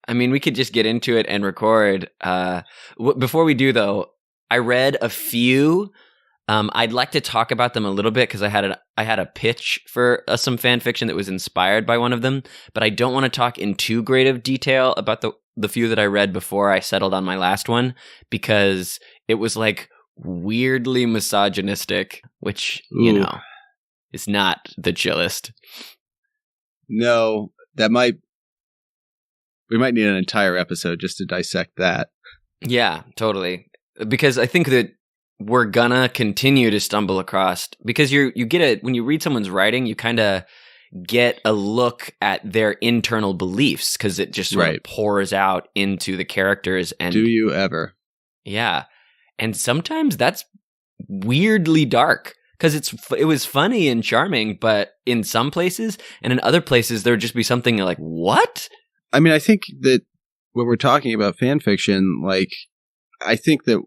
I mean, we could just get into it and record. Before we do, though, I read a few. I'd like to talk about them a little bit because I had a pitch for some fan fiction that was inspired by one of them, but I don't want to talk in too great of detail about the few that I read before I settled on my last one, because it was like weirdly misogynistic, which, you know, is not the chillest. No, we might need an entire episode just to dissect that. Yeah, totally. Because I think that we're gonna continue to stumble across, because you get when you read someone's writing, you kind of get a look at their internal beliefs, because it just sort of pours out into the characters. And do you ever? Yeah, and sometimes that's weirdly dark, because it was funny and charming, but in some places, and in other places, there would just be something like, what? I mean, I think that when we're talking about fan fiction, like, I think that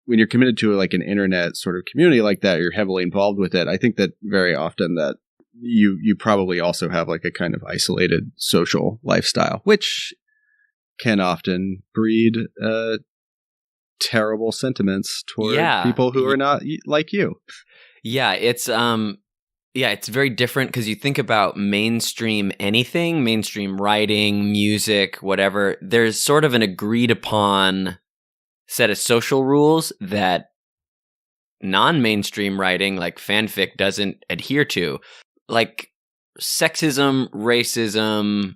when you're committed to like an internet sort of community like that, you're heavily involved with it. I think that very often that you probably also have like a kind of isolated social lifestyle, which can often breed terrible sentiments toward people who are not like you. Yeah, it's very different, because you think about mainstream anything, mainstream writing, music, whatever. There's sort of an agreed upon set of social rules that non-mainstream writing, like fanfic, doesn't adhere to. Like sexism, racism,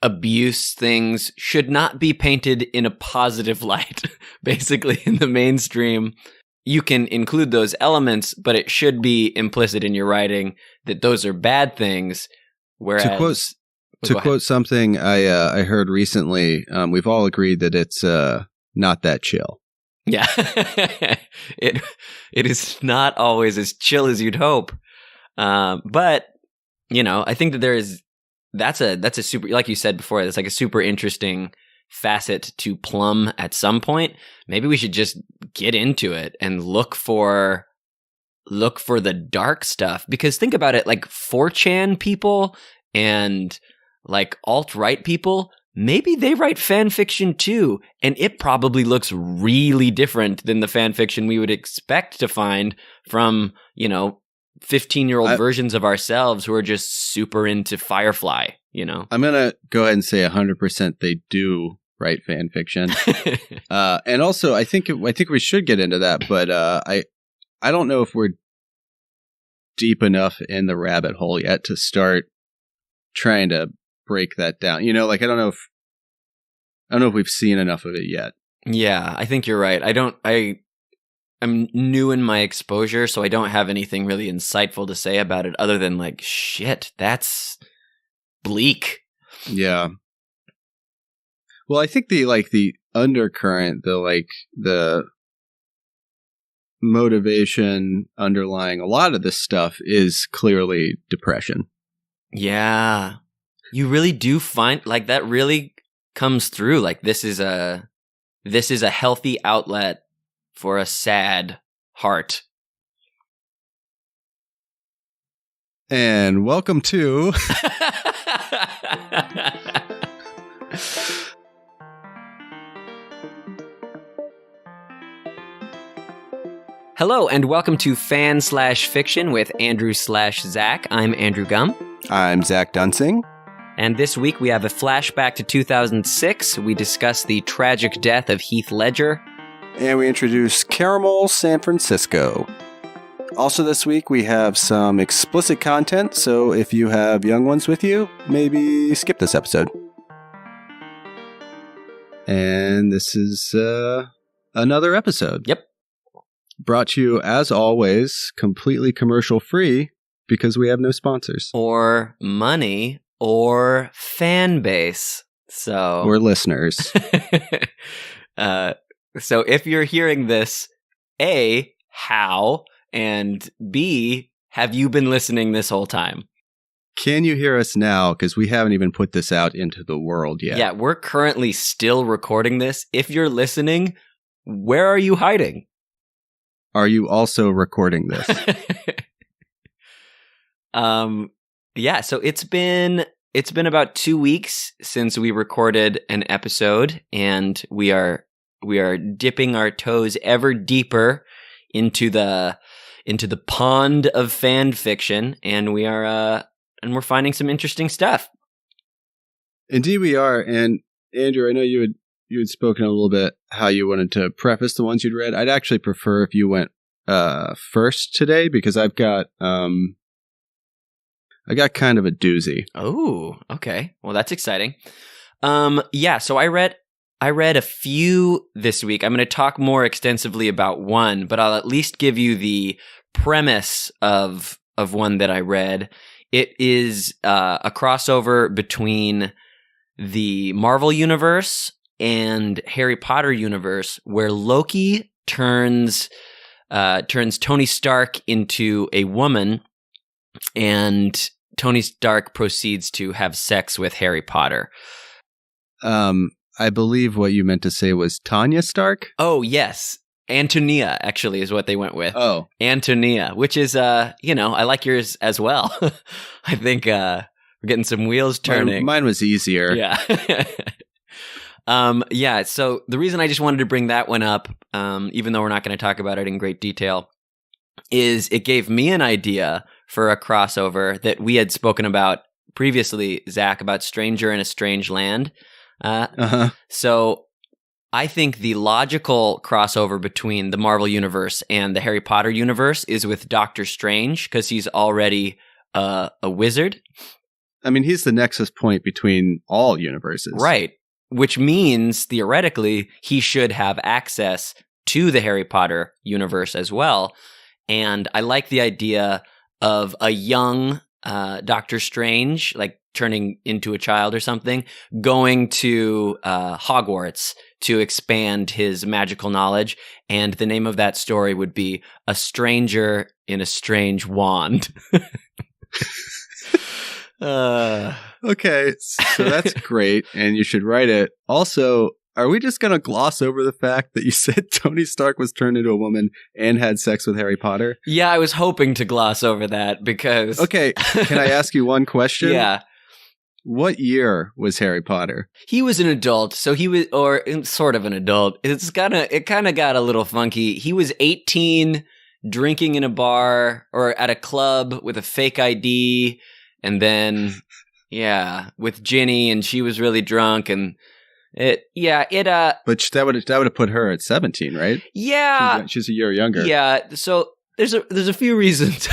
abuse things should not be painted in a positive light, basically, in the mainstream. You can include those elements, but it should be implicit in your writing that those are bad things. Whereas, to quote something I heard recently, we've all agreed that it's not that chill. Yeah, it is not always as chill as you'd hope. But you know, I think that that's a super, like you said before, it's like a super interesting facet to plumb at some point. Maybe we should just get into it and look for the dark stuff, because think about it, like 4chan people and like alt-right people, maybe they write fan fiction too, and it probably looks really different than the fan fiction we would expect to find from, 15-year-old versions of ourselves who are just super into Firefly, I'm going to go ahead and say 100% they do write fan fiction. And also, I think we should get into that, but I don't know if we're deep enough in the rabbit hole yet to start trying to break that down. I don't know if we've seen enough of it yet. Yeah, I think you're right. I'm new in my exposure, so I don't have anything really insightful to say about it other than like, shit, that's bleak. Yeah. Well, I think the undercurrent, the motivation underlying a lot of this stuff is clearly depression. Yeah. You really do find, like, that really comes through. Like, this is a healthy outlet for a sad heart. And welcome to Hello, and welcome to Fan/Fiction with Andrew/Zach. I'm Andrew Gum. I'm Zach Dunsing. And this week we have a flashback to 2006. We discuss the tragic death of Heath Ledger. And we introduce Caramel San Francisco. Also this week we have some explicit content, so if you have young ones with you, maybe skip this episode. And this is another episode. Yep. Brought to you, as always, completely commercial free, because we have no sponsors. Or money, or fan base. Or listeners. So if you're hearing this, A, how? And B, have you been listening this whole time? Can you hear us now? Because we haven't even put this out into the world yet. Yeah, we're currently still recording this. If you're listening, where are you hiding? Are you also recording this? Yeah, so it's been it's been about 2 weeks since we recorded an episode, and we are dipping our toes ever deeper into the pond of fan fiction, and we're finding some interesting stuff. Indeed, we are. And Andrew, I know you had spoken a little bit how you wanted to preface the ones you'd read. I'd actually prefer if you went first today, because I've got kind of a doozy. Oh, okay. Well, that's exciting. So I read a few this week. I'm going to talk more extensively about one, but I'll at least give you the premise of one that I read. It is a crossover between the Marvel Universe and Harry Potter universe, where Loki turns Tony Stark into a woman, and Tony Stark proceeds to have sex with Harry Potter. I believe what you meant to say was Tanya Stark? Oh, yes. Antonia, actually, is what they went with. Oh. Antonia, which is, I like yours as well. I think we're getting some wheels turning. Mine was easier. Yeah. So the reason I just wanted to bring that one up, even though we're not going to talk about it in great detail, is it gave me an idea for a crossover that we had spoken about previously, Zach, about Stranger in a Strange Land. So I think the logical crossover between the Marvel Universe and the Harry Potter universe is with Doctor Strange, because he's already a wizard. I mean, he's the nexus point between all universes. Right. Which means, theoretically, he should have access to the Harry Potter universe as well. And I like the idea of a young Doctor Strange, like turning into a child or something, going to Hogwarts to expand his magical knowledge. And the name of that story would be A Stranger in a Strange Wand. Okay, so that's great, and you should write it. Also, are we just going to gloss over the fact that you said Tony Stark was turned into a woman and had sex with Harry Potter? Yeah, I was hoping to gloss over that because... Okay, can I ask you one question? Yeah. What year was Harry Potter? He was an adult, so he was, or sort of an adult. It kind of got a little funky. He was 18, drinking in a bar or at a club with a fake ID, and then, with Ginny, and she was really drunk, and but that would have put her at 17, right? Yeah. She's a year younger. Yeah, so there's a few reasons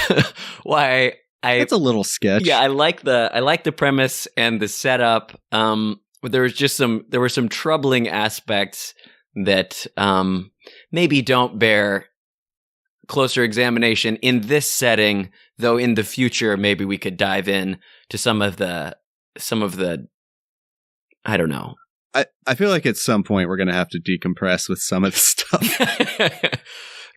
why it's a little sketch. Yeah, I like the premise and the setup. But there were some troubling aspects that maybe don't bear closer examination in this setting, though in the future maybe we could dive in to some of the I don't know. I feel like at some point we're going to have to decompress with some of the stuff.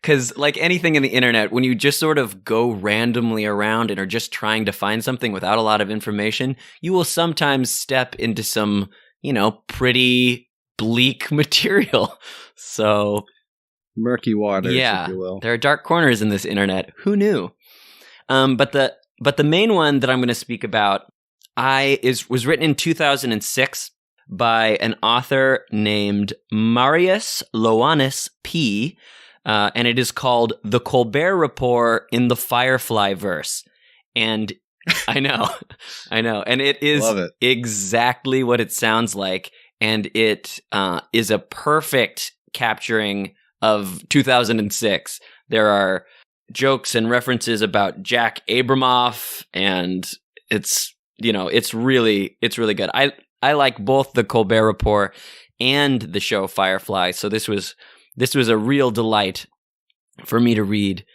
Because like anything in the internet, when you just sort of go randomly around and are just trying to find something without a lot of information, you will sometimes step into some, pretty bleak material. So murky waters, if you will. There are dark corners in this internet. Who knew? But the main one that I'm going to speak about was written in 2006 by an author named MariusIoannesP. And it is called The Colbert Report in the Firefly verse. And I know. And it is exactly what it sounds like. And it is a perfect capturing of 2006. There are jokes and references about Jack Abramoff, and it's really good. I like both The Colbert Report and the show Firefly. So this was a real delight for me to read.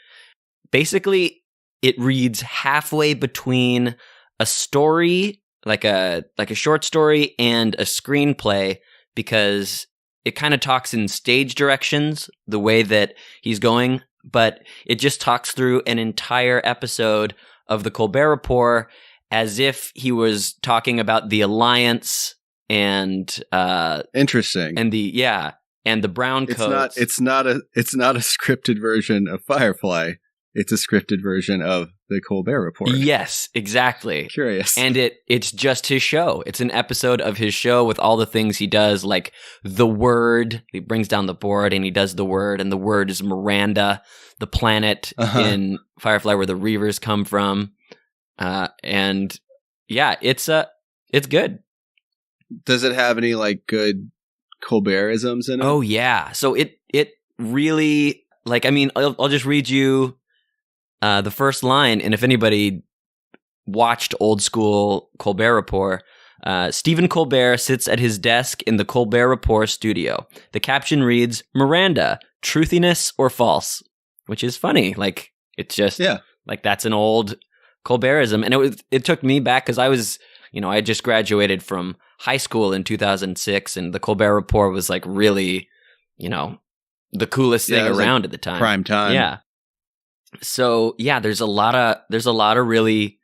Basically, it reads halfway between a story, like a short story, and a screenplay, because it kind of talks in stage directions, the way that he's going, but it just talks through an entire episode of The Colbert Report as if he was talking about the Alliance and interesting. And the brown coats. It's not a scripted version of Firefly. It's a scripted version of the Colbert Report. Yes, exactly. Curious. And it's just his show. It's an episode of his show with all the things he does, like the word. He brings down the board and he does the word, and the word is Miranda, the planet in Firefly where the Reavers come from. And yeah, it's good. Does it have any like good Colbertisms in it? Oh yeah. So it really, like, I mean, I'll just read you the first line, and if anybody watched old school Colbert Report, Stephen Colbert sits at his desk in the Colbert Report studio. The caption reads, Miranda, truthiness or false? Which is funny. Like, it's just, like, that's an old Colbertism. And it took me back because I was, I just graduated from high school in 2006, and the Colbert Report was like really, the coolest thing around at the time. Prime time. Yeah. So yeah, there's a lot of really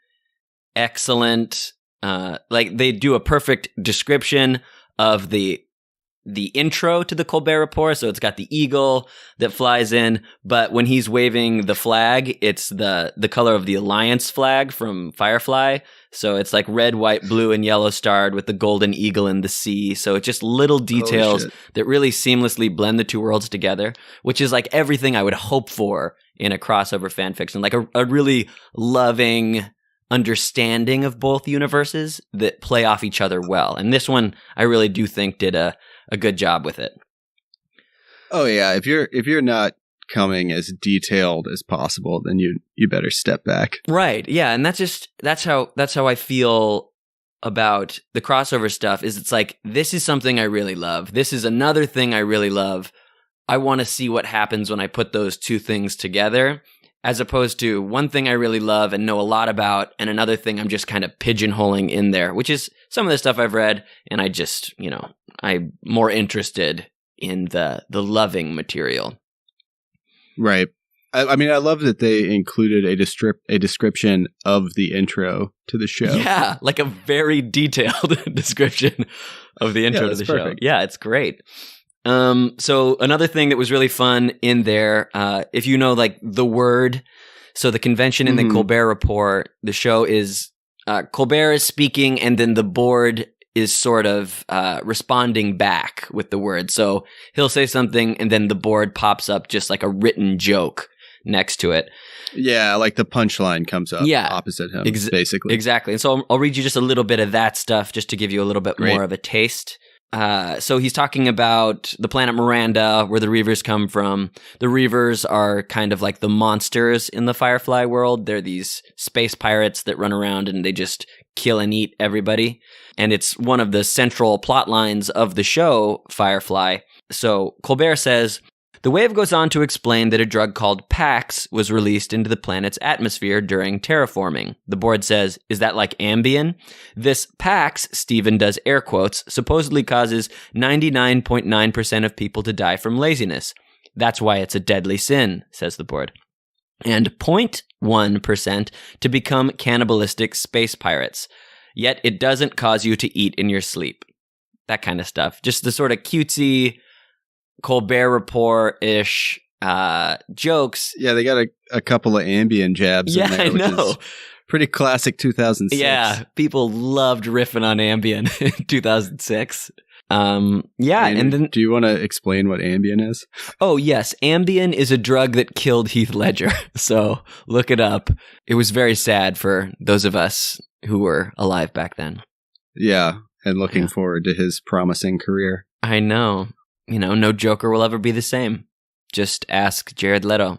excellent, like they do a perfect description of the intro to the Colbert Report. So it's got the eagle that flies in, but when he's waving the flag, it's the color of the Alliance flag from Firefly. So it's like red, white, blue, and yellow starred with the golden eagle in the sea. So it's just little details that really seamlessly blend the two worlds together, which is like everything I would hope for in a crossover fan fiction, like a really loving understanding of both universes that play off each other well. And this one, I really do think did a good job with it. Oh yeah, if you're not coming as detailed as possible, then you better step back. Right. Yeah, and that's how I feel about the crossover stuff. Is it's like, this is something I really love. This is another thing I really love. I want to see what happens when I put those two things together, as opposed to one thing I really love and know a lot about, and another thing I'm just kind of pigeonholing in there, which is some of the stuff I've read, and I just, I'm more interested in the loving material. Right. I mean, I love that they included a description of the intro to the show. Yeah, like a very detailed description of the intro to the show. Yeah, it's great. So another thing that was really fun in there, if you know, like the word, so the convention in the Colbert Report, the show is, Colbert is speaking and then the board is sort of, responding back with the word. So he'll say something and then the board pops up just like a written joke next to it. Yeah, like the punchline comes up opposite him, basically. Exactly. And so I'll read you just a little bit of that stuff just to give you a little bit more of a taste. So he's talking about the planet Miranda, where the Reavers come from. The Reavers are kind of like the monsters in the Firefly world. They're these space pirates that run around and they just kill and eat everybody. And it's one of the central plot lines of the show, Firefly. So Colbert says, the wave goes on to explain that a drug called Pax was released into the planet's atmosphere during terraforming. The board says, is that like Ambien? This Pax, Stephen does air quotes, supposedly causes 99.9% of people to die from laziness. That's why it's a deadly sin, says the board. And 0.1% to become cannibalistic space pirates. Yet it doesn't cause you to eat in your sleep. That kind of stuff. Just the sort of cutesy Colbert Report-ish jokes. Yeah, they got a couple of Ambien jabs in there, which is pretty classic 2006. Yeah, people loved riffing on Ambien in 2006. And then do you want to explain what Ambien is? Oh, yes. Ambien is a drug that killed Heath Ledger. So look it up. It was very sad for those of us who were alive back then. Yeah, and looking forward to his promising career. I know. No Joker will ever be the same. Just ask Jared Leto.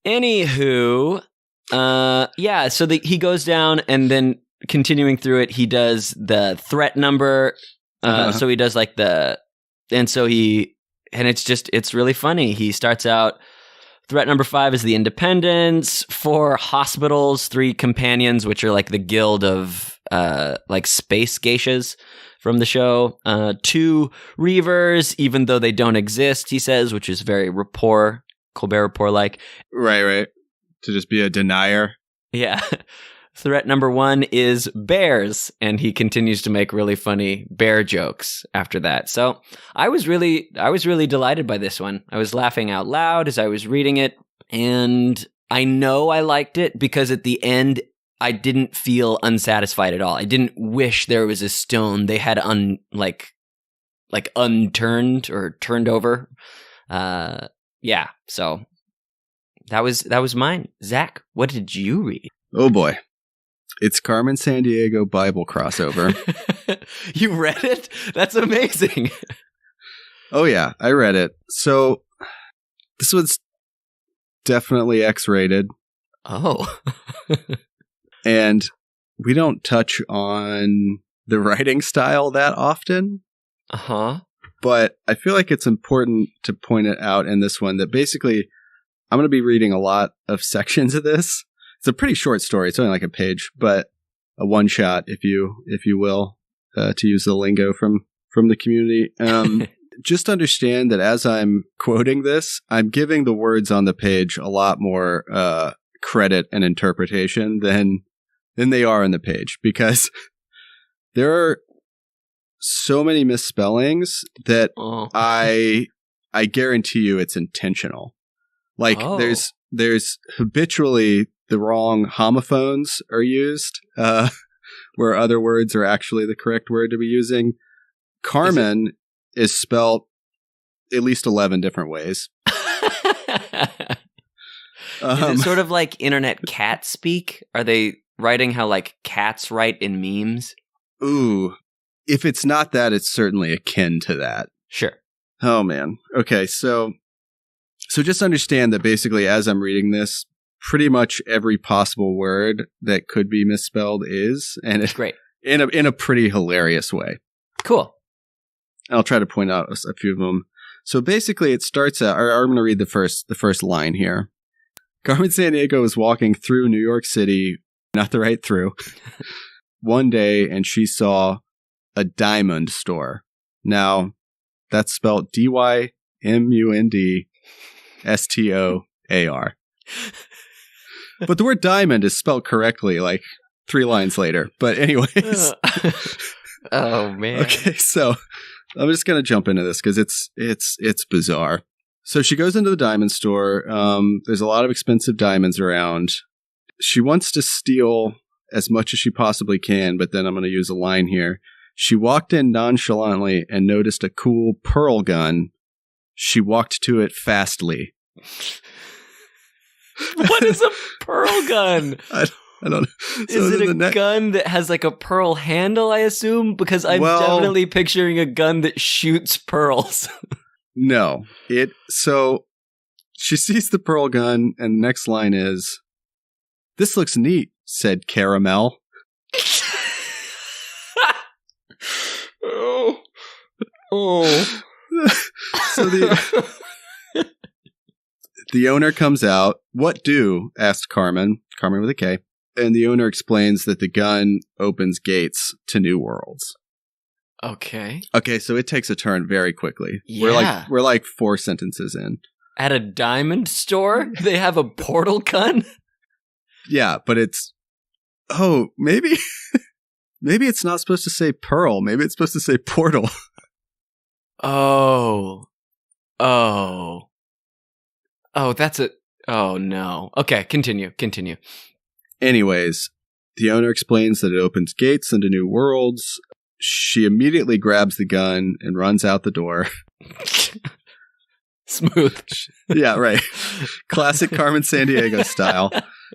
Anywho, so he goes down and then continuing through it, he does the threat number. So he does like it's really funny. He starts out, threat number 5 is the Independence, 4 hospitals, 3 companions, which are like the guild of like space geishas from the show, 2 Reavers, even though they don't exist, he says, which is very Colbert Report-like. Right. To just be a denier. Yeah. Threat number 1 is bears, and he continues to make really funny bear jokes after that. So I was really delighted by this one. I was laughing out loud as I was reading it, and I know I liked it because at the end, I didn't feel unsatisfied at all. I didn't wish there was a stone they had unturned or turned over. Yeah. So that was mine. Zach, what did you read? Oh boy. It's Carmen Sandiego Bible crossover. You read it? That's amazing. Oh yeah, I read it. So this was definitely X-rated. Oh. And we don't touch on the writing style that often. Uh-huh. But I feel like it's important to point it out in this one that basically I'm going to be reading a lot of sections of this. It's a pretty short story. It's only like a page, but a one shot, if you will, to use the lingo from the community. Just understand that as I'm quoting this, I'm giving the words on the page a lot more credit and interpretation than they are on the page, because there are so many misspellings that I guarantee you it's intentional. Like there's habitually the wrong homophones are used, where other words are actually the correct word to be using. Carmen is spelled at least 11 different ways. Is it sort of like internet cat speak? Are they writing how like cats write in memes? Ooh, if it's not that, it's certainly akin to that. Sure. Oh man. Okay, so just understand that basically as I'm reading this, pretty much every possible word that could be misspelled is, and it's great in a pretty hilarious way. Cool. I'll try to point out a few of them. So basically, it starts out. I'm going to read the first line here. Carmen Sandiego was walking through New York City, not the right through, one day, and she saw a diamond store. Now, that's spelled DYMUNDSTOAR. But the word diamond is spelled correctly, like 3 lines later. But anyways. Oh, man. Okay, so I'm just going to jump into this because it's bizarre. So she goes into the diamond store. There's a lot of expensive diamonds around. She wants to steal as much as she possibly can, but then I'm going to use a line here. She walked in nonchalantly and noticed a cool pearl gun. She walked to it fastly. What is a pearl gun? I don't know. Is it a gun that has like a pearl handle, I assume? Because I'm definitely picturing a gun that shoots pearls. No. So she sees the pearl gun, and the next line is, "This looks neat," said Caramel. Oh. So the owner comes out. "What do?" asked Carmen with a K. And the owner explains that the gun opens gates to new worlds. Okay. Okay, so it takes a turn very quickly. Yeah. We're like 4 sentences in. At a diamond store, they have a portal gun? Yeah, but it's... Oh, maybe... maybe it's not supposed to say pearl. Maybe it's supposed to say portal. Oh, that's a... Oh, no. Okay, continue. Anyways, the owner explains that it opens gates into new worlds. She immediately grabs the gun and runs out the door. Smooth. Yeah, right. Classic Carmen Sandiego style.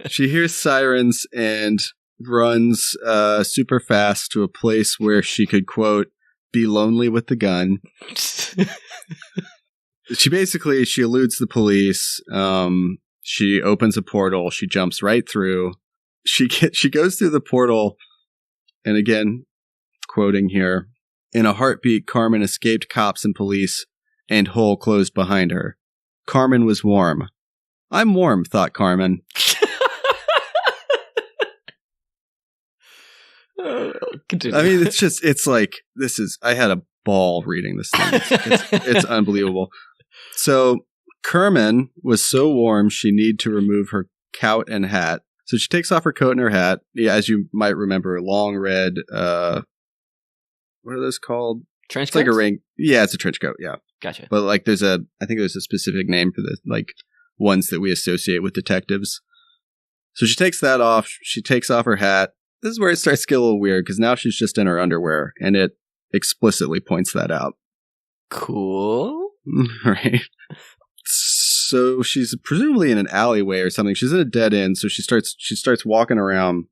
She hears sirens and runs super fast to a place where she could, quote, be lonely with the gun. She eludes the police. She opens a portal. She jumps right through. She goes through the portal, and again, quoting here, "In a heartbeat, Carmen escaped cops and police, and hole closed behind her. Carmen was warm. I'm warm," thought Carmen. Continue. I mean, it's like, I had a ball reading this thing. It's unbelievable. So Carmen was so warm, she needed to remove her coat and hat. So she takes off her coat and her hat. Yeah, as you might remember, long red, what are those called? Trench coat? It's like a ring. Yeah, it's a trench coat. Yeah. Gotcha. But like I think there's a specific name for the like ones that we associate with detectives. So she takes that off. She takes off her hat. This is where it starts to get a little weird because now she's just in her underwear, and it explicitly points that out. Cool. Right. So she's presumably in an alleyway or something. She's in a dead end, so she starts walking around.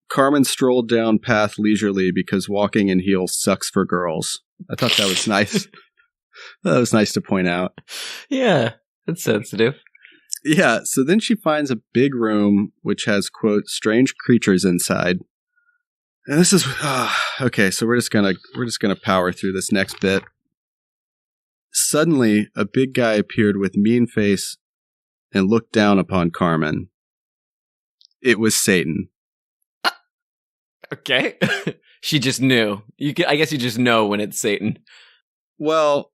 Carmen strolled down path leisurely because walking in heels sucks for girls. I thought that was nice. That was nice to point out. Yeah, that's sensitive. Yeah, so then she finds a big room which has, quote, strange creatures inside. And this is okay, so we're just gonna power through this next bit. Suddenly, a big guy appeared with mean face and looked down upon Carmen. It was Satan. Okay. She just knew. I guess you just know when it's Satan. Well,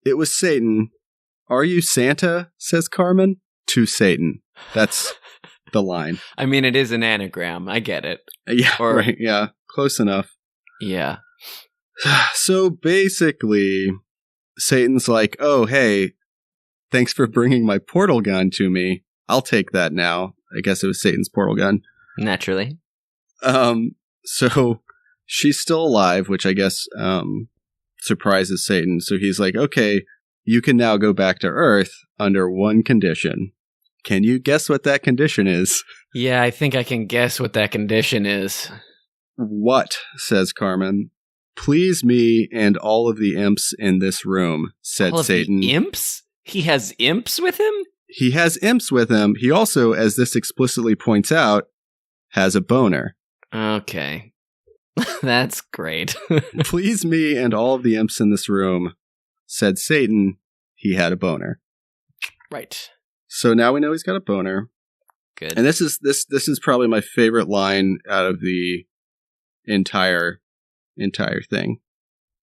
it was Satan. Are you Santa? Says Carmen. To Satan. That's the line. I mean, it is an anagram. I get it. Yeah, right. Yeah, close enough. Yeah. So basically, Satan's like, oh, hey, thanks for bringing my portal gun to me. I'll take that now. I guess it was Satan's portal gun. Naturally. So she's still alive, which I guess surprises Satan. So he's like, okay, you can now go back to Earth under one condition. Can you guess what that condition is? Yeah, I think I can guess what that condition is. What? Says Carmen. Please me and all of the imps in this room, said Satan. The imps? He has imps with him? He has imps with him. He also, as this explicitly points out, has a boner. Okay. That's great. Please me and all of the imps in this room, said Satan. He had a boner. Right. So now we know he's got a boner. Good. And this is probably my favorite line out of the entire thing.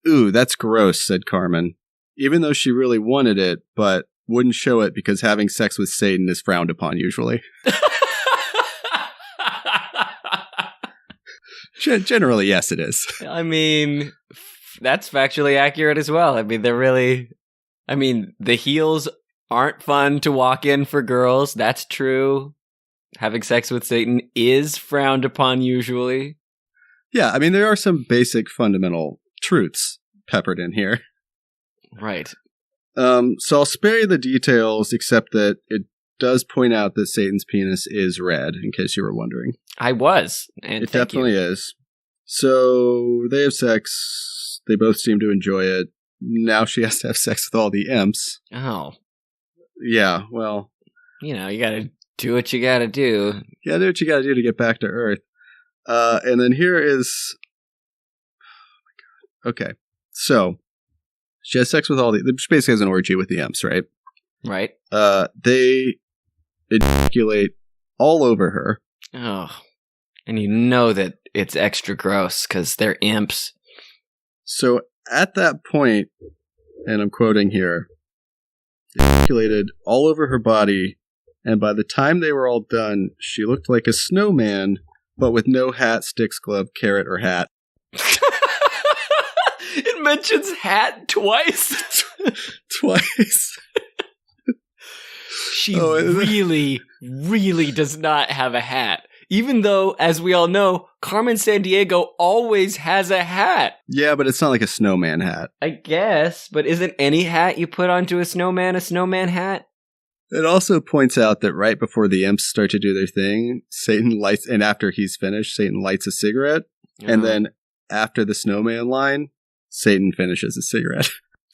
Ooh, that's gross, said Carmen. Even though she really wanted it, but wouldn't show it because having sex with Satan is frowned upon usually. Generally, yes, it is. I mean, that's factually accurate as well. I mean, the heels aren't fun to walk in for girls. That's true. Having sex with Satan is frowned upon usually. Yeah, I mean, there are some basic fundamental truths peppered in here. Right. So I'll spare you the details, except that it does point out that Satan's penis is red, in case you were wondering. I was. And it definitely is. So they have sex. They both seem to enjoy it. Now she has to have sex with all the imps. Oh. Yeah, well. You know, you gotta do what you gotta do. You gotta do what you gotta do to get back to Earth. And then here is... Oh my god. Okay. So, she has sex with all the... She basically has an orgy with the imps, right? Right. They ejaculate all over her. Oh. And you know that it's extra gross because they're imps. So, at that point, and I'm quoting here, ejaculated all over her body, and by the time they were all done, she looked like a snowman, but with no hat, sticks, glove, carrot, or hat. It mentions hat twice. Twice. She really, really does not have a hat. Even though, as we all know, Carmen Sandiego always has a hat. Yeah, but it's not like a snowman hat. I guess, but isn't any hat you put onto a snowman hat? It also points out that right before the imps start to do their thing, Satan lights, and after he's finished, Satan lights a cigarette. And then after the snowman line, Satan finishes a cigarette.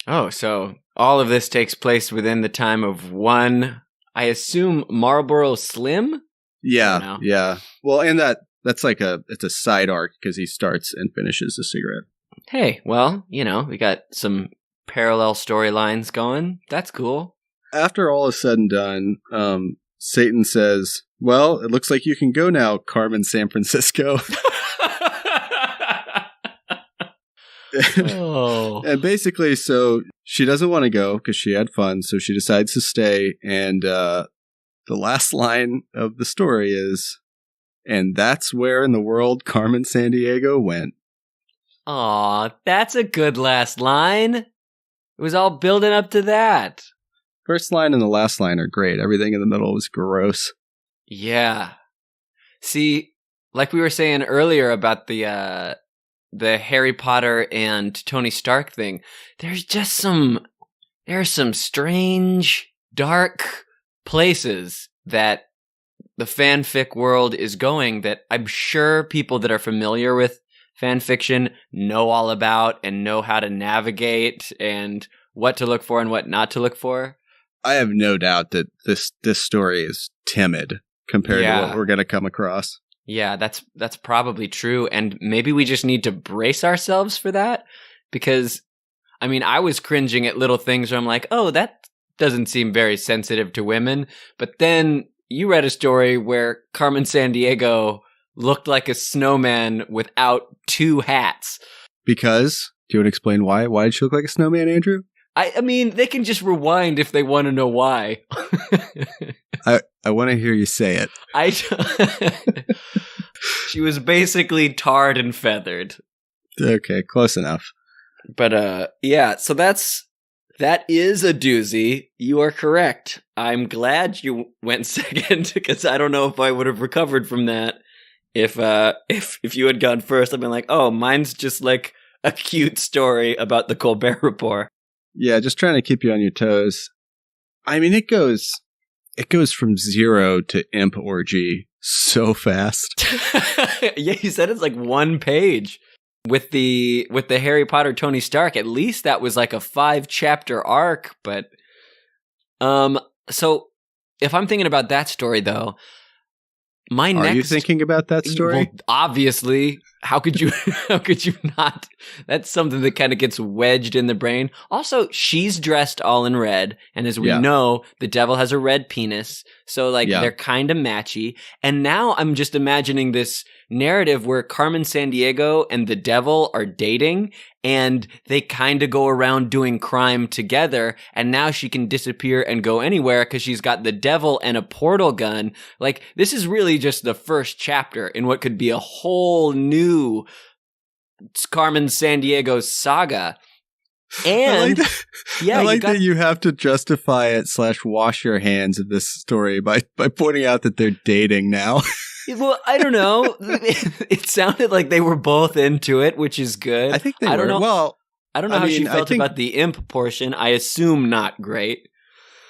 Oh, so all of this takes place within the time of one, I assume, Marlboro Slim? Yeah, yeah. Well, and that's like it's a side arc because he starts and finishes the cigarette. Hey, well, you know, we got some parallel storylines going. That's cool. After all is said and done, Satan says, well, it looks like you can go now, Carmen San Francisco. Oh. And basically, so she doesn't want to go because she had fun, so she decides to stay, and the last line of the story is, and that's where in the world Carmen Sandiego went. Aw, that's a good last line. It was all building up to that. First line and the last line are great. Everything in the middle was gross. Yeah. See, like we were saying earlier about the Harry Potter and Tony Stark thing, there are some strange, dark places that the fanfic world is going that I'm sure people that are familiar with fan fiction know all about and know how to navigate and what to look for and what not to look for. I have no doubt that this story is timid compared to what we're going to come across. Yeah, that's probably true. And maybe we just need to brace ourselves for that, because I mean, I was cringing at little things where I'm like, oh, that doesn't seem very sensitive to women. But then you read a story where Carmen Sandiego looked like a snowman without two hats. Because? Do you want to explain why? Why did she look like a snowman, Andrew? I mean, they can just rewind if they want to know why. I want to hear you say it. She was basically tarred and feathered. Okay, close enough. But yeah, so that is a doozy. You are correct. I'm glad you went second, because I don't know if I would have recovered from that if you had gone first. I'd been like, oh, mine's just like a cute story about the Colbert Report. Yeah, just trying to keep you on your toes. I mean, it goes from 0 to imp orgy so fast. Yeah, you said it's like one page. With the Harry Potter Tony Stark, at least that was like a 5-chapter arc. But so if I'm thinking about that story though, Are you thinking about that story? Well, obviously. How could you not? That's something that kind of gets wedged in the brain. Also, she's dressed all in red, and as we know, the devil has a red penis, so they're kind of matchy. And now I'm just imagining this narrative where Carmen Sandiego and the devil are dating, and they kind of go around doing crime together, and now she can disappear and go anywhere because she's got the devil and a portal gun. Like, this is really just the first chapter in what could be a whole new Carmen Sandiego saga. And I like that you have to justify it / wash your hands of this story by pointing out that they're dating now. Well, I don't know. It sounded like they were both into it, which is good. I think they were. Well, I don't know how she felt about the imp portion. I assume not great.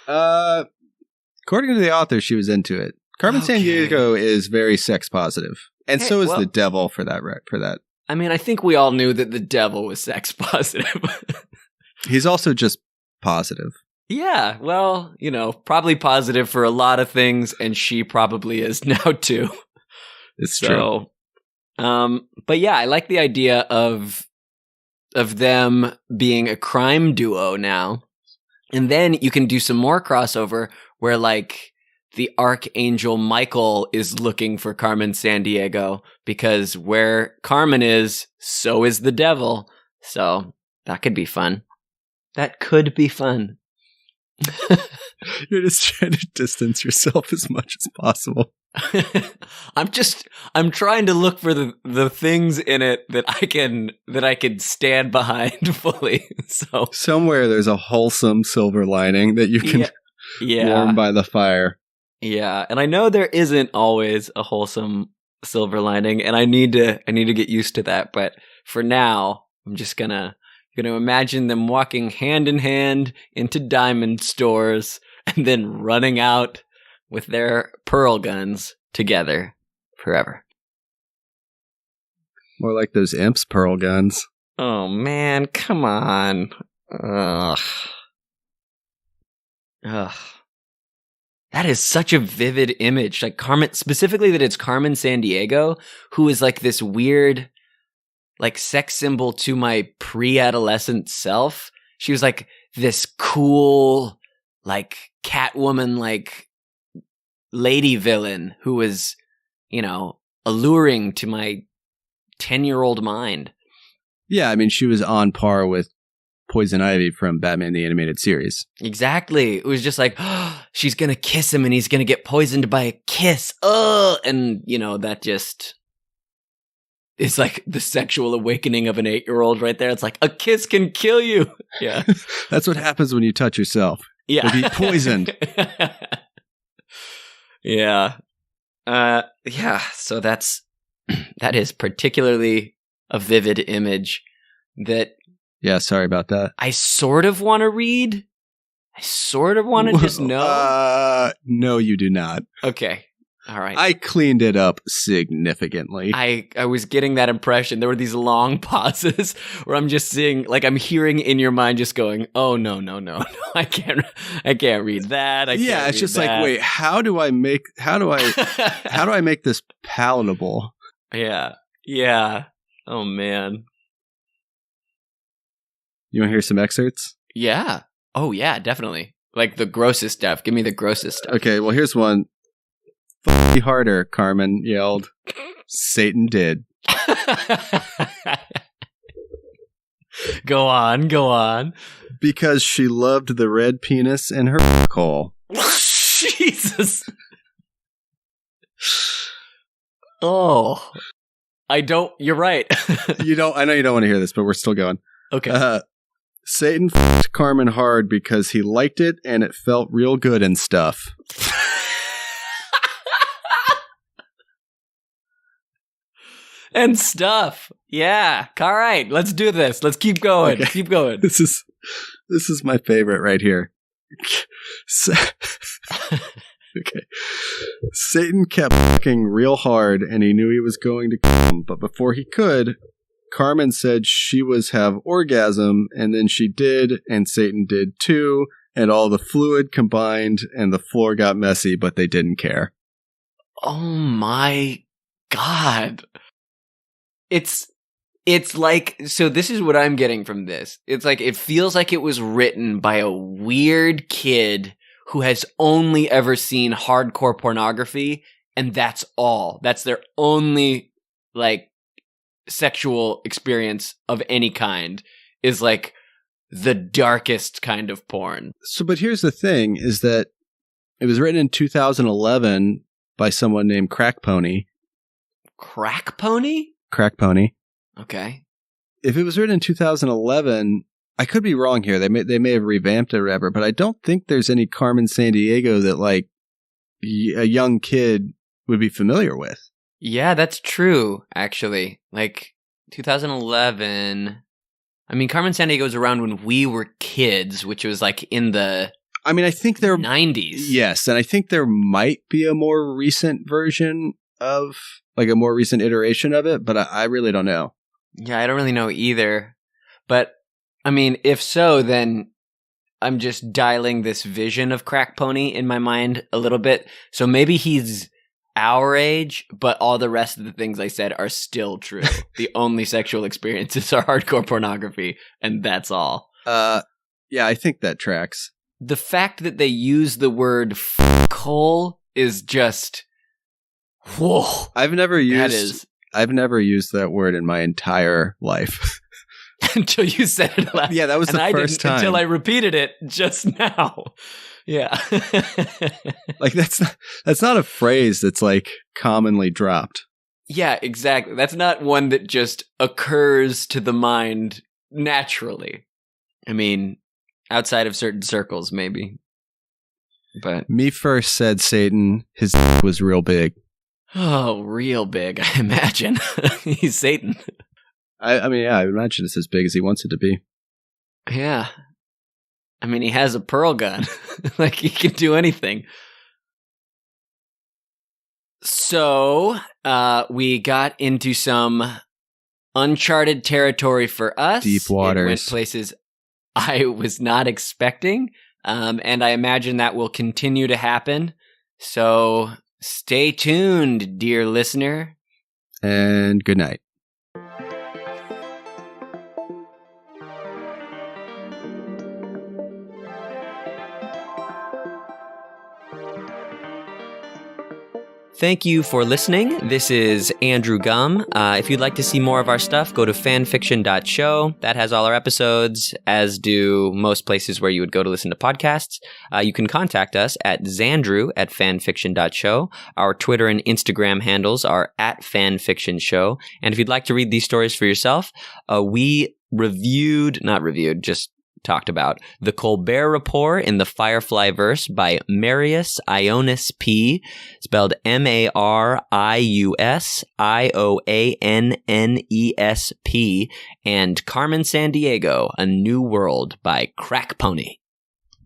According to the author, she was into it. Carmen Sandiego is very sex positive, and so is the devil for that. I mean, I think we all knew that the devil was sex positive. He's also just positive. Yeah, well, probably positive for a lot of things, and she probably is now too. It's true. But yeah, I like the idea of them being a crime duo now. And then you can do some more crossover where the Archangel Michael is looking for Carmen Sandiego, because where Carmen is, so is the devil. So that could be fun. You're just trying to distance yourself as much as possible. I'm trying to look for the things in it that I can stand behind fully. So somewhere there's a wholesome silver lining that you can warm by the fire. Yeah, and I know there isn't always a wholesome silver lining, and I need to get used to that. But for now, I'm just gonna imagine them walking hand in hand into diamond stores and then running out with their pearl guns together forever. More like those imps' pearl guns. Oh man, come on. Ugh. That is such a vivid image. Like Carmen, specifically that it's Carmen Sandiego, who is like this weird, sex symbol to my pre-adolescent self. She was like this cool, Catwoman, lady villain who was, alluring to my 10-year-old mind. Yeah, I mean, she was on par with Poison Ivy from Batman the Animated Series. Exactly. It was just she's going to kiss him and he's going to get poisoned by a kiss. Ugh! And, that just is the sexual awakening of an 8-year-old right there. It's like, a kiss can kill you. Yeah. That's what happens when you touch yourself. Yeah. You'll be poisoned. Yeah. Yeah, so that is particularly a vivid image that... Yeah, sorry about that. I sort of want to read. I sort of want to just know. No, you do not. Okay. All right. I cleaned it up significantly. I was getting that impression. There were these long pauses where I'm just seeing, like, I'm hearing in your mind just going, oh, no, I can't read that. Yeah, it's just like, wait, how do I make this palatable? Yeah. Oh, man. You want to hear some excerpts? Yeah. Oh, yeah, definitely. Like the grossest stuff. Give me the grossest stuff. Okay, well, here's one. F*** harder, Carmen yelled. Satan did. Go on. Because she loved the red penis in her hole. Jesus. Oh. You're right. I know you don't want to hear this, but we're still going. Okay. Satan f***ed Carmen hard because he liked it and it felt real good and stuff. And stuff. Yeah. All right. Let's do this. Let's keep going. Okay. Keep going. This is my favorite right here. Okay. Satan kept fucking real hard and he knew he was going to come, but before he could, Carmen said she was have orgasm, and then she did, and Satan did too, and all the fluid combined, and the floor got messy, but they didn't care. Oh my God. It's like, so this is what I'm getting from this. It's like, it feels like it was written by a weird kid who has only ever seen hardcore pornography, and that's all. That's their only, like, sexual experience of any kind, is like the darkest kind of porn. So, but here's the thing, is that it was written in 2011 by someone named Crackpony. Crackpony? Crackpony. Okay. If it was written in 2011, I could be wrong here. They may have revamped it or whatever, but I don't think there's any Carmen Sandiego that, like, a young kid would be familiar with. Yeah, that's true, actually. Like, 2011... I mean, Carmen Sandiego was around when we were kids, which was, like, in the... I mean, I think there... 90s. Yes, and I think there might be a more recent version of... like, a more recent iteration of it, but I really don't know. Yeah, I don't really know either. But, I mean, if so, then I'm just dialing this vision of Crackpony in my mind a little bit. So maybe he's... our age, but all the rest of the things I said are still true. The only sexual experiences are hardcore pornography, and that's all. Yeah, I think that tracks. The fact that they use the word "f***hole" is just... whoa. I've never used that word in my entire life. Until you said it last. Yeah, that was the first time. Until I repeated it just now. Yeah. Like, that's not a phrase that's, like, commonly dropped. Yeah, exactly. That's not one that just occurs to the mind naturally. I mean, outside of certain circles, maybe. But me first said Satan, his was real big. Oh, real big, I imagine. He's Satan. I mean, yeah, I imagine it's as big as he wants it to be. Yeah. I mean, he has a pearl gun. Like, he can do anything. So, we got into some uncharted territory for us. Deep waters. It went places I was not expecting. And I imagine that will continue to happen. So, stay tuned, dear listener. And good night. Thank you for listening. This is Andrew Gum. If you'd like to see more of our stuff, go to fanfiction.show. That has all our episodes, as do most places where you would go to listen to podcasts. You can contact us at xandru@fanfiction.show. Our Twitter and Instagram handles are @fanfictionshow. And if you'd like to read these stories for yourself, we just talked about. The Colbert Report in the Firefly verse by MariusIoannesP, spelled MariusIoannesP, and Carmen Sandiego, A New World by Crackpony.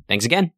Thanks again.